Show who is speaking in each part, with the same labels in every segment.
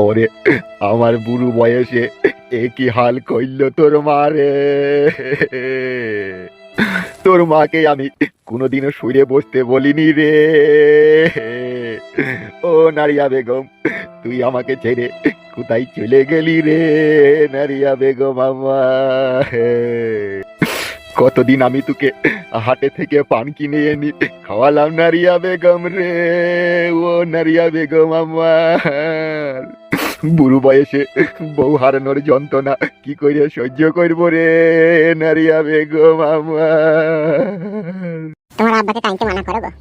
Speaker 1: ওরে আমার বুড়ো বয়সে একই হাল কইল তোর মারে। তোর মাকে আমি কোনোদিনও শুয়ে বসতে বলিনি রে। ও নারিয়া বেগম, তুই আমাকে ছেড়ে কোথায় চলে গেলি রে নারিয়া বেগম আমার। কতদিন আমি তোকে হাটে থেকে পান কিনে এনে খাওয়ালাম নারিয়া বেগম রে। ও নারিয়া বেগম আমার, বুড়ো বয়সে বউ হারানোর যন্ত্রণা কি করে সহ্য করবো রে নারিয়া বেগম আমার।
Speaker 2: তোমার আব্বাকে টাইমতে মানা করো গো।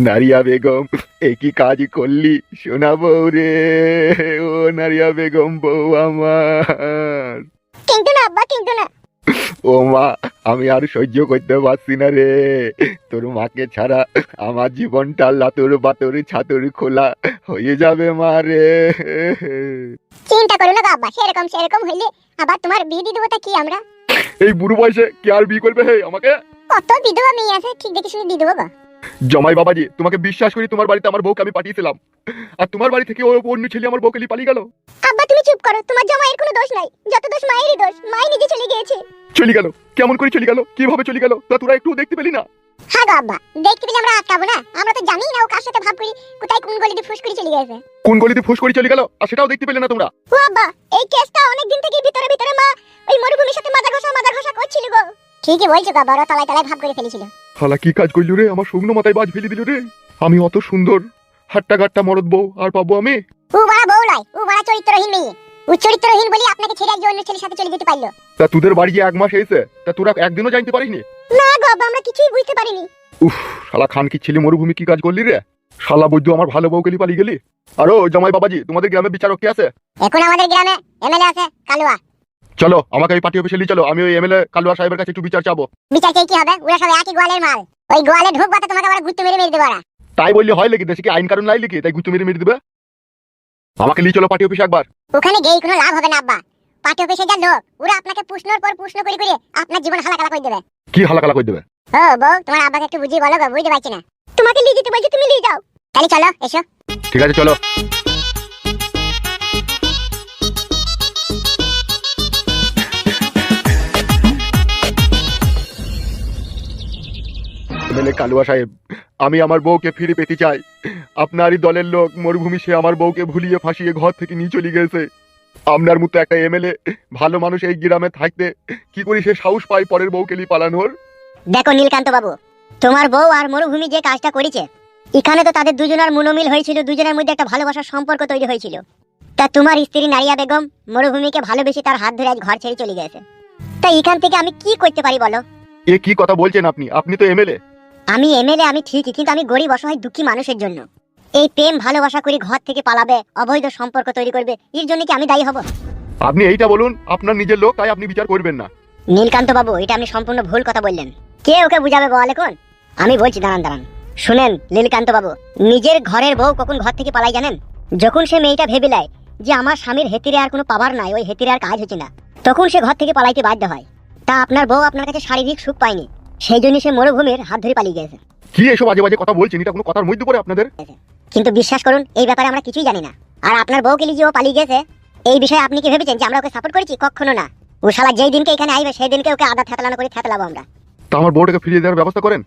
Speaker 1: নারিয়া বেগম একই কাজ করলি শোনা বউ রে। ও নারিয়া বেগম বউ আমার।
Speaker 2: কিন্তু না আব্বা, কিন্তু না।
Speaker 1: ও মা, আমি আর সহ্য করতে পারছি না রে। তোর মাকে ছাড়া আমার জীবনটা লাতুর বাতুর ছাতুর খোলা হয়ে যাবে মা রে।
Speaker 2: চিন্তা করো না গো আব্বা, সেরকম হইলে আবার তোমার বিয়ে দিয়ে দেবো তা কি আমরা।
Speaker 1: এই বুড়ো বয়সে কে আর বিয়ে করবে হে আমাকে?
Speaker 2: কত বিধবা মেয়ে আছে, ঠিক দেখে শুনে দিয়ে দেবো গো।
Speaker 1: জমাই বাবাজি, তোমাকে বিশ্বাস করি তোমার বাড়িতে আমার বউকে আমি পাঠিয়েছিলাম, আর তোমার বাড়ি থেকে অন্য ছেলে আমার বউকে নিয়ে পালিয়ে গেল।
Speaker 2: আব্বা তুমি চুপ করো, তোমার জামাইয়ের কোনো দোষ নাই, যত দোষ মায়েরই দোষ। মাই নিজে চলে গিয়েছে।
Speaker 1: চলে গেল? কেমন করে চলে গেল? কিভাবে চলে গেল? তা তোরা একটু দেখতে পেলি না?
Speaker 2: হ্যাঁ গো আব্বা, দেখতে পেলে আমরা আটকাবো না? আমরা তো জানি না ও কার সাথে ভাব করি, কোথায় কোন গলিতে ফুস করে চলে গেছে।
Speaker 1: কোন গলিতে ফুস করে চলে গেল আর সেটাও দেখতে পেলে না তোমরা?
Speaker 2: ও আব্বা, এই কেসটা অনেক দিন থেকে ভিতরে ভিতরে মা ওই মরুভূমির সাথে মাজা ঘষা করছিল গো। ঠিকই বলছো গো, বড় তলায় তলায় ভাব করে ফেলেছিল।
Speaker 1: হালা কি কাজ করলি রে, আমার শুকনো মাথায় বাজ ফেলে দিল রে। আমি অত সুন্দর হাট্টা গাট্টা মরদ বউ আর পাবো আমি?
Speaker 2: ও বড় বউ নয়, ও বড় চরিত্রহীন মেয়ে। ও চরিত্রহীন বলি আপনাকে ছেড়ে একজন অন্য ছেলের সাথে চলে যেতে পারলো।
Speaker 1: তা তোদের বাড়ি যে 1 মাস এসে, তা তোরা একদিনও জানতে পারিনি?
Speaker 2: না গো আব্বা, আমরা কিছুই বুঝতে পারিনি।
Speaker 1: উফ, শালা খান কি ছেলে মরুভূমি কি কাজ করলি রে? শালা বৈদ্য আমার ভালো বউকে নিয়ে পালিয়ে গেলি। আর ও জামাই বাবাজি, তোমাদের গ্রামে বিচারক কে আছে?
Speaker 2: এখন আমাদের গ্রামে এমএলএ আছে কালুয়া।
Speaker 1: চলো আমাকে এই পার্টি অফিসে নিয়ে চলো, আমি ওই এমএলএ কালুয়া সাহেবের কাছে একটু বিচার চাবো।
Speaker 2: বিচার চাই কি হবে? ওরা সব একই গোয়ালের মাল। ওই গোয়ালে ঢুকবা তো তোমাকে আবার গুত্তু মেরে মেরে দেবো ওরা।
Speaker 1: তাই বললে হয় নাকি? দেশে কি আইন কানুন নাই নাকি তাই গুত্তু মেরে মেরে দিবে? আমাকে নিয়ে চলো পার্টি অফিসে একবার।
Speaker 2: ওখানে গিয়ে কোনো লাভ হবে না আব্বা। পার্টি অফিসে যা লোক, ওরা আপনাকে প্রশ্নের পর প্রশ্ন করে করে আপনার জীবন হালাকালা করে দেবে।
Speaker 1: কি হালাকালা করে দেবে?
Speaker 2: ও বউ, তোমার আব্বাকে একটু বুঝিয়ে বলো গো, বুঝতে পারছি না। তোমাকে নিয়ে যেতে বলছি, তুমি নিয়ে যাও। তাহলে চলো, এসো।
Speaker 1: ঠিক আছে চলো। এমএলএ কালুয়া সাহেব, আমি আমার বউকে ফিরে পেতে চাই। আপনারই দলের লোক মরুভূমি সে আমার বউকে ভুলিয়ে ফাঁসিয়ে ঘর থেকে নিয়ে চলে গেছে। আপনার মতো একটা এমএলএ ভালো মানুষ এই গ্রামে থাকতে কি করে সে সাহস পায় পরের বউকে নিয়ে পালানোর?
Speaker 2: দেখো নীলকান্ত বাবু, তোমার বউ আর মরুভূমি যে কাজটা করেছে, এখানে তো তাদের দুজনের মনোমিল হয়েছিল, দুজনের মধ্যে একটা ভালোবাসার সম্পর্ক তৈরি হয়েছিল। তা তোমার স্ত্রী নারিয়া বেগম মরুভূমিকে ভালোবেসে তার হাত ধরে আজ ঘর ছেড়ে চলে গেছে। তা এখান থেকে আমি কি করতে পারি বলো?
Speaker 1: এ কি কথা বলছেন আপনি? আপনি তো এমএলএ।
Speaker 2: আমি এমএলএ, আমি ঠিকই, কিন্তু আমি গরিব অসহায় দুঃখী মানুষের জন্য এই প্রেম ভালোবাসা করে ঘর থেকে পালাবে, অবৈধ সম্পর্ক তৈরি করবে, এর জন্য কি আমি দায়ী হব?
Speaker 1: আপনি এইটা বলুন, আপনার নিজের লোক তাই আপনি বিচার করবেন না।
Speaker 2: নীলকান্ত বাবু, এটা আপনি সম্পূর্ণ ভুল কথা বললেন। কে ওকে বুঝাবে বল এখন? আমি বলছি, দাঁড়ান। শুনেন নীলকান্ত বাবু, নিজের ঘরের বউ কখন ঘর থেকে পালাই জানেন? যখন সে মেয়েটা ভেবে নেয় যে আমার স্বামীর হেতিরে আর কোনো পাবার নাই, ওই হেতিরে আর কাজ হচ্ছে না, তখন সে ঘর থেকে পালাইতে বাধ্য হয়। তা আপনার বউ আপনার কাছে শারীরিক সুখ পায়নি, সেই জন্য সে মরুভূমির হাত ধরে পালিয়ে গেছে।
Speaker 1: কি এসব আজে বাজে কথা বলছেন? এটা কোনো কথার মধ্যে পড়ে আপনাদের?
Speaker 2: কিন্তু বিশ্বাস করুন, এই ব্যাপারে আমরা কিছুই জানি না। আর আপনার বউকে নিয়ে যে ও পালিয়ে গেছে, এই বিষয়ে আপনি কি ভেবেছেন যে আমরা ওকে সাপোর্ট করেছি? কখনো না। ও শালা যেই দিনকে এখানে আইবে সেই দিনকে ওকে আদা থেতলানো করে থেতলাবো আমরা।
Speaker 1: তা আমার বউটাকে ফিরিয়ে দেওয়ার ব্যবস্থা করেন।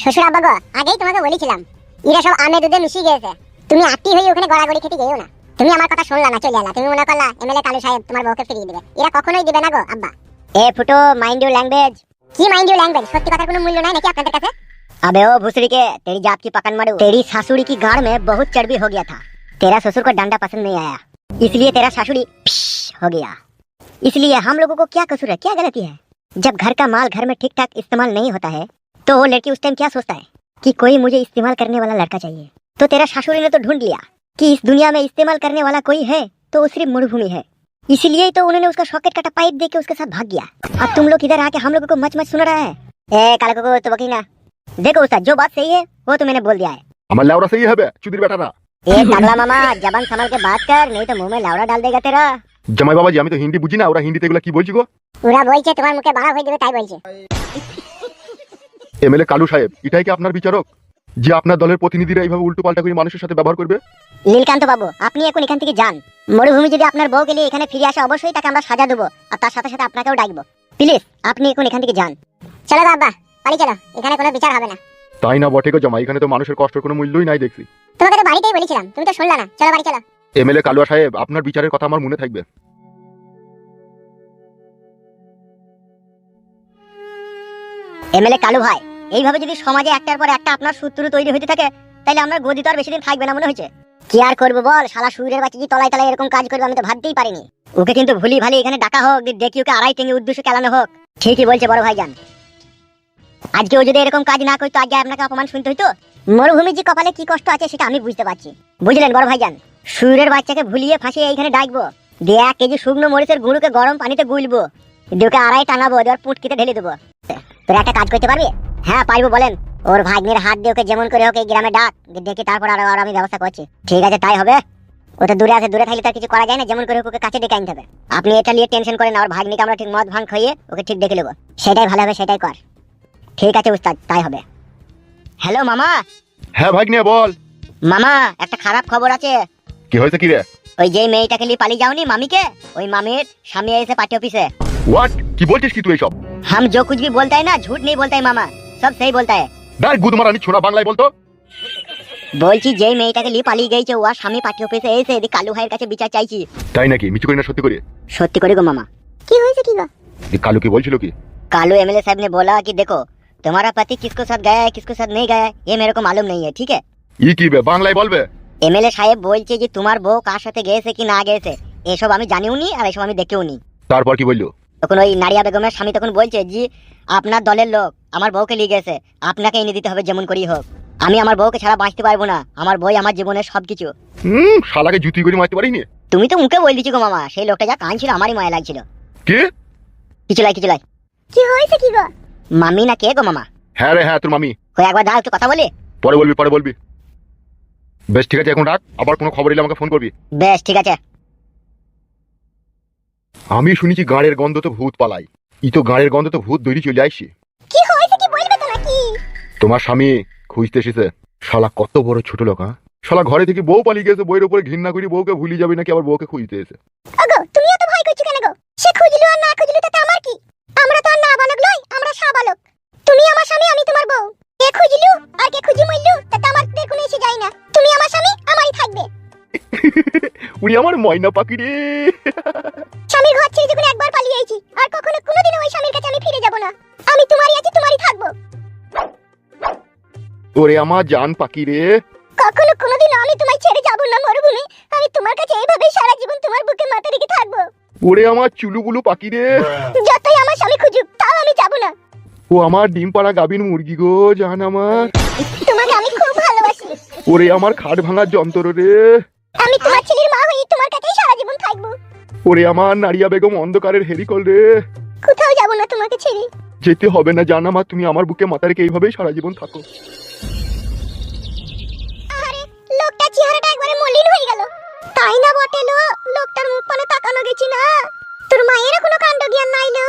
Speaker 2: শ্বশুর আব্বা গো, আগেই তোমাকে বলেছিলাম, এরা সব আমে দুধে মিশিয়ে গেছে। তুমি আত্মি হয়ে ওখানে গড়াগড়ি খেতে যেও না। তুমি আমার কথা শুনলা না, চলে এলা। তুমি মনে করলা এমএলএ কালু সাহেব তোমার বউকে ফিরিয়ে দিবে। এরা কখনোই দিবে না গো আব্বা। এ ফুটো, মাইন্ড ইউর ল্যাঙ্গুয়েজ। কি মাইন্ড ইউর ল্যাঙ্গুয়েজ? সত্যি কথার কোনো মূল্য নাই নাকি আপনাদের কাছে? अबे ओ भूसड़ी के, तेरी जात की पकड़ मारू। तेरी सासुड़ी की गाड़ में बहुत चर्बी हो गया था। तेरा ससुर को डंडा पसंद नहीं आया, इसलिए तेरा सासुड़ी हो गया। इसलिए हम लोगों को क्या कसूर है, क्या गलती है? जब घर का माल घर में ठीक ठाक इस्तेमाल नहीं होता है, तो वो लड़की उस टाइम क्या सोचता है कि कोई मुझे इस्तेमाल करने वाला लड़का चाहिए। तो तेरा सासुड़ी ने तो ढूंढ लिया कि इस दुनिया में इस्तेमाल करने वाला कोई है तो वो सिर्फ मरुभूमि है। इसलिए तो उन्होंने उसका सॉकेट काटा पाइप दे के उसके साथ भाग गया। अब तुम लोग इधर आके हम लोगों को मच मच सुना रहा है। ए काला को तो बकी ना। देखो उस्ताद, जो बात सही है वो तो मैंने बोल दिया है।
Speaker 1: আমার লাউড়া সही হবে চুদির বেটারা।
Speaker 2: ए टगला मामा, जबान संभाल के बात कर, नहीं तो मुंह में लावड़ा डाल देगा तेरा।
Speaker 1: জামাই বাবাজি, আমি তো হিন্দি বুঝি না, ওরা হিন্দিতে এগুলো কি বলছি গো?
Speaker 2: ওরা বলছে তোমার মুখে বাড়া হয়ে যাবে তাই বলছে।
Speaker 1: এমএলএ কালু সাহেব, এটাই কি আপনার বিচারক? যে আপনার দলের প্রতিনিধিরা এইভাবে উল্টো পাল্টা করে মানুষের সাথে ব্যবহার করবে?
Speaker 2: নীলকান্ত বাবু, আপনি এখন এখান থেকে যান। মরুভূমি যদি আপনার বউকে নিয়ে এখানে ফিরে আসে, অবশ্যই তাকে আমরা সাজা দেবো, আর তার সাথে সাথে আপনাকেও ডাকবো। প্লিজ আপনি এখন এখান থেকে যান। চলো বাবা, বাড়ি চলো, এখানে কোনো বিচার হবে না।
Speaker 1: তাই না বটে গো জামাই, এখানে তো মানুষের কষ্টের কোনো মূল্যই নাই দেখছি।
Speaker 2: তোমাকে তো বাড়িতেই বলেছিলাম, তুমি তো শুনলা না। চলো বাড়ি চলো।
Speaker 1: এমএলএ কালুয়া সাহেব, আপনার বিচারের কথা আমার মনে থাকবে।
Speaker 2: এমএলএ কালু ভাই, এইভাবে যদি সমাজে একটার পর একটা আপনার শত্রু তৈরি হতে থাকে, তাহলে আমরা গদি তো আর বেশি দিন থাকবে না মনে হয়েছে। কি আর করবো বল, শালা সুরের বাচ্চা যে তলায় তলায় এরকম কাজ করবে আমি তো ভাবতেই পারিনি। ওকে কিন্তু ভুলি ভালি এখানে ডাকা হোক, দেখি ওকে আড়াই টেঙ্গে উদ্দেশ্য চালানো হোক। ঠিকই বলছে বড় ভাইজান, আজকে ও যদি এরকম কাজ না করতো, আজকে আপনাকে অপমান শুনতে হইতো। মরুভূমির যে কপালে কি কষ্ট আছে সেটা আমি বুঝতে পারছি, বুঝলেন বড় ভাইজান। সুরের বাচ্চাকে ভুলিয়ে ফাঁসিয়ে এইখানে ডাকবো, দিয়ে 1 কেজি শুকনো মরিচের গুঁড়োকে গরম পানিতে গুলবো, দিয়ে ওকে আড়াই টানাবো, দিয়ে ওর পুটকিতে ঢেলে দেবো। তোর একটা কাজ করতে পারবি? হ্যাঁ পারবো, বলেন। ওর ভাগ্নের হাত দিয়ে ওকে যেমন করে হোক এই গ্রামে ডাক, দেখি তারপর আর আমি ব্যবস্থা করছি। ঠিক আছে, তাই হবে। ও তো দূরে আছে, দূরে থাকলে তার কিছু করা যায় না, যেমন করে হোক ওকে কাছে ডেকে আনতে হবে। আপনি এটা নিয়ে টেনশন করেন না, ওর ভাগ্নিকে আমরা ঠিক মদ ভাঙ খাইয়ে ওকে ঠিক দেখে নেবো, সেটাই ভালো হবে, সেটাই কর। ঠিক আছে উস্তাদ, তাই হবে। হ্যালো মামা।
Speaker 1: হ্যাঁ ভাগ্নে বল।
Speaker 2: মামা, একটা খারাপ খবর আছে।
Speaker 1: কি হয়েছে কি রে?
Speaker 2: ওই যে মেয়েটাকে নিয়ে পালিয়ে যাওনি মামিকে, ওই মামির স্বামী এসে পার্টি অফিসে।
Speaker 1: হোয়াট? কি বলছিস কি তুই এসব?
Speaker 2: हम जो कुछ भी बोलता है ना, झूठ नहीं बोलता है मामा, सब सही बोलता है।
Speaker 1: ডাই গুদমারানি ছোড়া, বাংলায় বলতো।
Speaker 2: বলছি যেই মেয়েটাকে নিয়ে পালিয়ে গেছে, ওর স্বামী পার্টি অফিসে এসে এদিকে কালু ভাইয়ের কাছে বিচার চাইছি।
Speaker 1: তাই নাকি? মিছু করি না সত্যি করে?
Speaker 2: সত্যি করে গো মামা। কি হয়েছে কি গো?
Speaker 1: এই কালু কি বলছিল কি?
Speaker 2: कालू एमएलए साहब ने बोला कि देखो तुम्हारा पति किसको साथ गया है किसको साथ नहीं गया है ये मेरे को मालूम नहीं है, ठीक है।
Speaker 1: ই কি বে, বাংলায় বলবে?
Speaker 2: এমএলএ সাহেব বলছে যে তোমার বউ কার সাথে গেছে কি না গেছে এসব আমি জানিও নি, আর এসব আমি দেখেও নি।
Speaker 1: তারপর কি বললো?
Speaker 2: তখন ওই নারিয়া বেগমের স্বামী তখন বলছে যে আপনার দলের লোক আমার বউকে নিয়ে গেছে, আপনাকে এনে দিতে হবে যেমন করেই হোক। আমি আমার বউকে ছাড়া বাঁচতে পারবো না, আমার বই আমার জীবনের সবকিছু।
Speaker 1: শালাকে জুতি করে মারতে পারিনি?
Speaker 2: তুমি তো মুখে বল দিচ্ছি গো মামা, সেই লোকটা যা কাঁদছিল আমারই মায়া লাগছিল।
Speaker 1: কি?
Speaker 2: কিছু লাই কি হয়েছে কি গো? মামি না কে গো মামা?
Speaker 1: হ্যাঁ রে হ্যাঁ, তোর মামি।
Speaker 2: কই একবার দাও একটু কথা বলি।
Speaker 1: পরে বলবি। বেশ ঠিক আছে, এখন রাখ, আবার কোনো খবর এলে আমাকে ফোন করবি।
Speaker 2: বেশ ঠিক আছে।
Speaker 1: আমি শুনেছি গাঁড়ের গন্ধ তো ভূত পালাই, ই তো গাঁড়ের গন্ধ তো ভূত দৈরি চলে আসছে।
Speaker 2: কি হয়েছে কি বলবে তো নাকি?
Speaker 1: তোমার স্বামী খুঁজতে এসেছে। শালা কত বড় ছোট লোক, হ্যাঁ? শালা ঘরে থেকে বউ পালিয়ে গেছে, বইয়ের উপরে ঘৃণা করি বউকে ভুলি যাবে নাকি আবার বউকে খুঁজতে এসে।
Speaker 2: ওগো তুমি এত ভয় করছো কেন গো? সে খুঁজলো আর না খুঁজলো তাতে আমার কি? আমরা তো আর না বালক লই, আমরা শাবালক। তুমি আমার স্বামী, আমি তোমার বউ। কে খুঁজলো আর কে খুঁজি মইলো তাতে আমার কোনো এসে যায় না। তুমি আমার স্বামী, আমারই থাকবে।
Speaker 1: উনি আমার ময়না পাখি রে।
Speaker 2: স্বামীর ঘর ছেড়ে যখন একবার পালিয়ে আইছি, আর কখনো কোনোদিনও ওই স্বামীর কাছে আমি ফিরে যাব না। আমি তোমারই আছি, তোমারই থাকবো।
Speaker 1: ওরে আমার জান পাখি রে।
Speaker 2: কখনো কোনোদিনও আমি তোমায় ছেড়ে যাব না মরুভূমি। আমি তোমার কাছে এইভাবেই সারা জীবন তোমার বুকে মাথা রেখে থাকবো।
Speaker 1: ওরে আমার চুলুবুলু পাখি রে।
Speaker 2: যতই আমার স্বামী খুঁজুক তাও আমি যাব না।
Speaker 1: ও আমার ডিম পাড়া গাবিন মুরগি গো, জান আমার।
Speaker 2: তোমাকে আমি খুব ভালোবাসি।
Speaker 1: ওরে আমার খাট ভাঙার যন্ত্র রে।
Speaker 2: আমি তোমার ছেলের মা হয়ে তোমার কাছেই সারা জীবন থাকবো।
Speaker 1: ওরে আমার নারিয়া বেগম অন্ধকারের হেরিকল রে।
Speaker 2: কোথাও যাব না তোমাকে ছেড়ে।
Speaker 1: যেতে হবে না জান আমার, তুমি আমার বুকে মাথা রেখে এইভাবেই সারা জীবন থাকো।
Speaker 2: আরে লোকটা চেহারাটা একবারে মলিন হয়ে গেল। তাই না বটে লো, লোকটার মুখ পানে তাকানো গেছি না। তোর মায়ের কোনো কাণ্ড জ্ঞান নাই লো।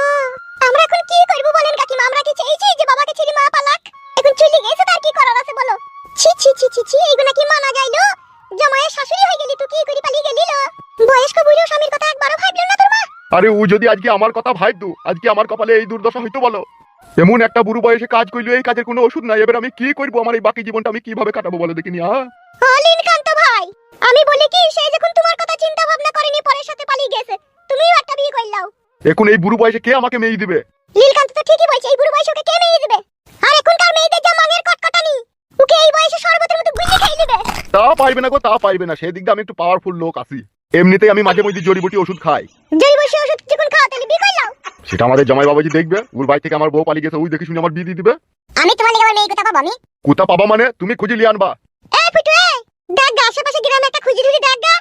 Speaker 2: আমরা এখন কি করব বলেন কাকিমা? আমরা কি চাইছি যে বাবাকে ছেড়ে মা পালাক? এখন চলে গেছে, তার কি করার আছে বলো? ছি ছি ছি ছি ছি, এইগুলা কি মানা যায় লো? জামাইয়ের শাশুড়ি হয়ে গেলি তুই, কি করে পালিয়ে গেলি লো? বয়স্ক বুড়ো স্বামীর কথা একবারও ভাবলো না তোর মা?
Speaker 1: আরে ও যদি আজকে আমার কথা ভাবতো, আজকে আমার কপালে এই দুর্দশা হইতো বলো? এমন একটা বুড়ো বয়সে কাজ করলো, এই কাজের কোনো ওষুধ নাই। এবার আমি কি করবো? আমার এই বাকি জীবনটা আমি কিভাবে কাটাবো বলো দেখিনি?
Speaker 2: নীলকান্ত ভাই, আমি বলি কি, সে যখন তোমার কথা চিন্তা ভাবনা করেনি পরের সাথে পালিয়ে গেছে, তুমিও একটা বিয়ে করলাও।
Speaker 1: এখন এই বুড়ো বয়সে কে আমাকে মেয়ে দিবে?
Speaker 2: নীলকান্ত তো ঠিকই বলছে, এই বুড়ো বয়সে ওকে কে মেয়ে দিবে? আর এখনকার মেয়েদের যা মানের কটকটানি, ওকে এই বয়সে শরবতের মতো গুলি খেয়ে নেবে।
Speaker 1: তা পারবে না গো, তা পারবে না। সেই দিক দিয়ে আমি একটু পাওয়ারফুল লোক আছি। এমনিতেই আমি মাঝে মধ্যে জড়িবুটি ওষুধ খাই।
Speaker 2: জড়িবুটি ওষুধ যখন খাও তাহলে বিয়ে করলাও?
Speaker 1: সেটা আমাদের জামাই বাবাজি দেখবে। ওর বাড়ি থেকে আমার বউ পালিয়ে গেছে, ওই দেখে শুনে আমার বিয়ে দিয়ে দিবে।
Speaker 2: আমি তোমার লাগি আমার মেয়ে কথা পাবো? আমি
Speaker 1: কোথা পাবা মানে? তুমি খুঁজে লিয়ে আনবা।
Speaker 2: এই ফুটু, এই দেখ গা, আশেপাশে গ্রামে একটা খুঁজি ধুরি দেখ গা,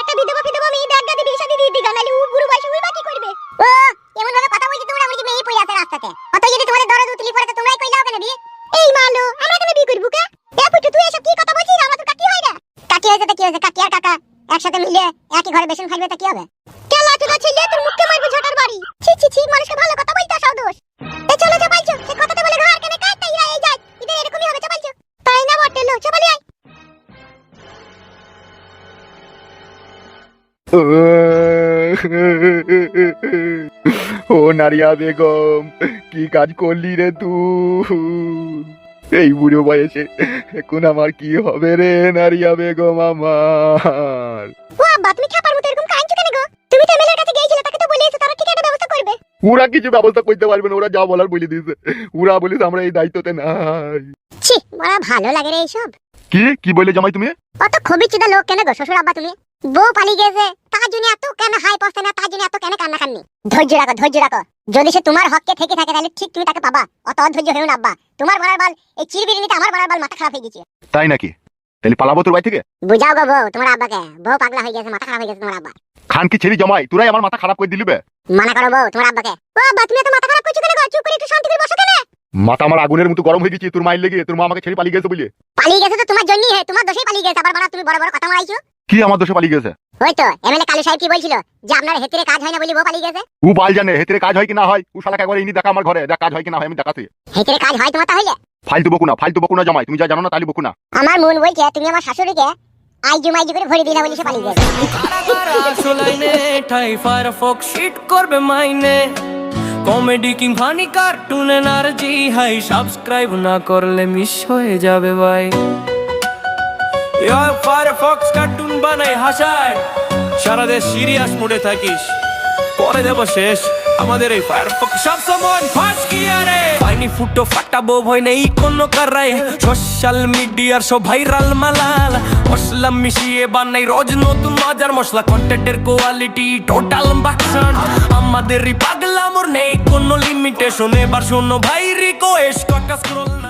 Speaker 2: একটা বিধবা মেয়ে দেখ গা, বিয়ে শাদী দিয়ে দিগা, নালে ও বুড়ো বয়সে ওই বাকি করবে। ও এমন ভাবে কথা বলছি তোমরা, আমার কি মেয়ে পড়ে আছে রাস্তাতে? অত যদি তোমাদের দরদ উতলি পড়ে তো তোমরাই কইলাও কেন বিয়ে? এই মালো, আমরা কেন বিয়ে করব কে? এ ফুটু, তুই এসব কি কথা বলছিস? আমার তো কাকি হয় না। কাকি হয়েছে তো কি হয়েছে? কাকি আর কাকা একসাথে মিলে একই ঘরে বেসন খাইবে তা কি হবে? কেলা চুদা ছেলে, তোর মুখে মারবে ঝটার বাড়ি। ছি ছি ছি, মানুষকে ভালো কথা বলতে আসাও দোষ। এ চলো চাপাইছো, সে কথাতে বলে ঘর কেন কাটতে ইরা এই যায়, এটা এরকমই হবে চাপাইছো। তাই না বটে?
Speaker 1: ও নারিয়া বেগম, কি কাজ করলি রে তুই? এই বুড়ো বয়সে এখন আমার কি হবে রে নারিয়া বেগম আমার?
Speaker 2: ও আব্বা, তুমি ছাপার মতো এরকম কাঁদছো কেন গো? তুমি তো এমএলএর কাছে গিয়েছিলে, তাকে তো বলেছো তারা ঠিক একটা ব্যবস্থা করবে।
Speaker 1: ওরা কিছু ব্যবস্থা করতে পারবে না, ওরা যা বলার বলে দিয়েছে। ওরা বলিস আমরা এই দায়িত্বতে নাই।
Speaker 2: ছি, বড় ভালো লাগে রে এইসব।
Speaker 1: কি বলে জামাই তুমি?
Speaker 2: অত খবির চিদা লোক কেন গো শ্বশুর আব্বা তুমি? বউ পালিয়ে গেছে, তার জন্য এত কেন হাই পড়ছে না, তার জন্য এত কেন কান্না কান্নি? ধৈর্য রাখো, ধৈর্য রাখো। যদি সে তোমার হককে থেকে থাকে তাহলে ঠিক তুমি তাকে পাবা। অত অধৈর্য হয়েও না আব্বা। তোমার বড়ার বাল এই চিরবিরিনিতে আমার বড়ার বাল মাথা খারাপ হয়ে গেছে।
Speaker 1: তাই নাকি? তাহলে পালাবো তোর বাড়ি থেকে?
Speaker 2: বুঝাও গো বউ তোমার আব্বাকে, বউ পাগলা হয়ে গেছে, মাথা খারাপ হয়ে গেছে তোমার আব্বা।
Speaker 1: খান কি ছেড়ি জামাই, তোরাই আমার মাথা খারাপ করে দিলি বে।
Speaker 2: মানা করো বউ তোমার আব্বাকে। ও আব্বা, তুমি এত মাথা খারাপ করছো কেন গো? চুপ করে একটু শান্তি করে বসো কেন?
Speaker 1: মাথা আমার আগুনের মতো গরম হয়ে গেছে তোর মায়ের লেগে। তোর মা আমাকে ছেড়ে পালিয়ে গেছে বলে।
Speaker 2: পালিয়ে গেছে তো তোমার জন্যই, হে তোমার দোষেই পালিয়ে গেছে। আবার বড় তুমি বড় বড় কথা মারাইছো।
Speaker 1: কি আমার দোষে পালিয়ে গেছে?
Speaker 2: ওই তো এমএলএ কালু সাহেব কি বলছিল যে আপনার হেতেরে কাজ হয় না বলি বউ পালিয়ে গেছে।
Speaker 1: ও বাল জানে হেতেরে কাজ হয় কি না হয়। ও শালাকে একবার ইনি দেখা আমার ঘরে, দেখ কাজ হয় কি না হয় আমি দেখাচ্ছি।
Speaker 2: হেতেরে কাজ হয় তোমার তাহলে?
Speaker 1: ফালতু বকুনা জামাই, তুমি যা জানো না তাহলে বকুনা।
Speaker 2: আমার মন বলছে তুমি আমার শাশুড়িকে আইজু মাইজু করে ভরে দিলা বলি সে পালিয়ে গেছে।
Speaker 3: ফায়ারফক্স হিট করবে মাইনে, comedy king funny cartoon energy high, subscribe না করলে মিস হয়ে যাবে ভাই। ফায়ারফক্স কার্টুন বানাই হাসায়, সারা দেশ সিরিয়াস মোডে থাকিস, পরে দেব শেষ আমাদের এই ফায়ারফক্স সব সময় ফাঁস কি আরে পাইনি ফুটো ফাটাবো ভয় নেই কোনো কারাই, সোশ্যাল মিডিয়ার সব ভাইরাল মালাল মশলা মিশিয়ে বানাই রোজ নতুন মজার মশলা, কন্টেন্টের কোয়ালিটি টোটাল বাকসান, আমাদেরই পাগলামোর নেই কোনো লিমিটেশন। এবার শোনো ভাই রিকোয়েস্ট কটা স্ক্রোল না